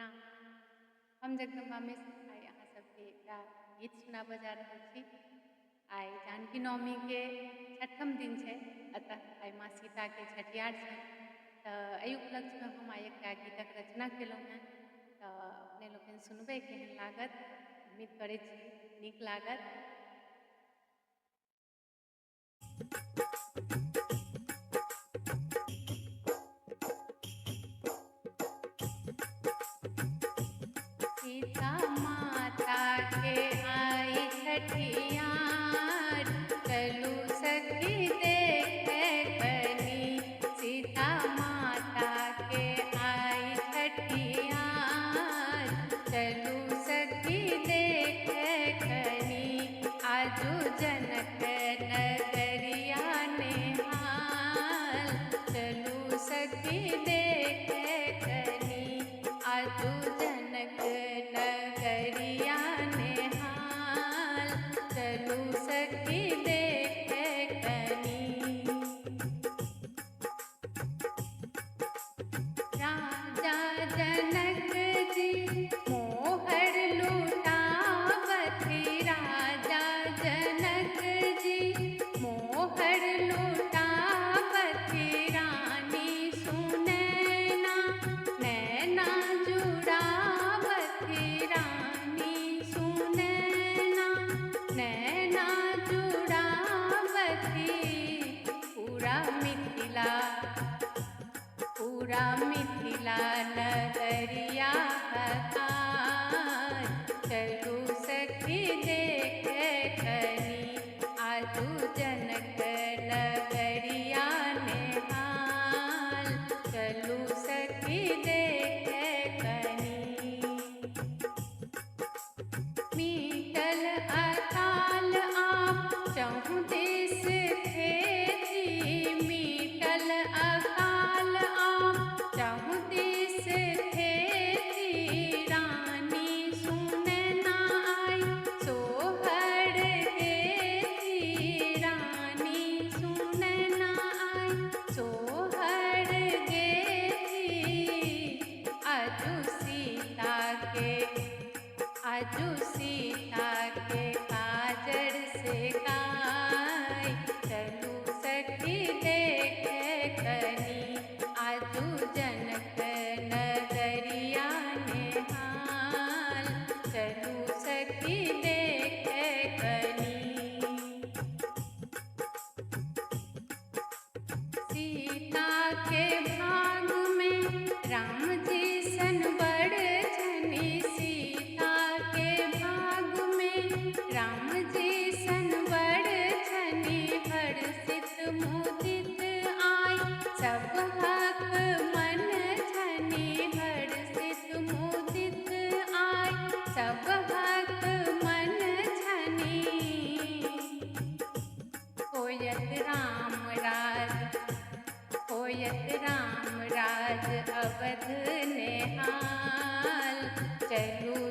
प्रणाम। हम जगदम्बा मिश्र आइ अहाँ सबके एकटा गीत सुनाबऽ जा रहल छी। आइ जानकी नवमी के छठम दिन छै, अतः आइ माँ सीता के छठियार छनि। तऽ एहि उपलक्ष्य में हम आइ एकटा गीतक रचना केलहुँ हेँ। तऽ अपने लोकनि सुनबै केहन लागत, उम्मीद करै छी नीक लागत। सीता माता के आई छठियार, चलू सखी देखे कनी। सीता माता के आई छठियार, चलू सखी देखे कनी। आजू जनक नगरिया नेहाल, चलू सखी देखे कनी। आजू जनक नगरिया नेहाल, चलू सखी देखे कनी। राजा जनक जी मोहर लुटावती, राजा जनक जी मोहर लुटावती। रानी सुनैना नैना जुड़ावती, रानी सुनैना नैना जुड़ावती। पूरा मिथिला नगरिया हकार, चलू सखी देखे कनी। आजू जनक नगरिया नेहाल, चलू सखी देखे कनी। मीटल अकाल आप चहुँ दिस खेती, मीटल अकाल आप चहुँ दिस खेती। रानी सुनैना आई सोहर गेती, रानी सुनैना आई सोहर गेती। आजू सीता के काजर से गाय, चलू सखी देखे कनी। आजू जनक नगरिया नेहाल, चलू सखी देखे कनी। सीता के भाग में राम जी सन बड़ छनि, सीता के भाग में राम जी सन बड़ छनि। हर्षित मुदित आय सब हक मन छनि, हर्षित मुदित आय सब हक मन छनि। होयत राम राज अवध नेहाल, चलू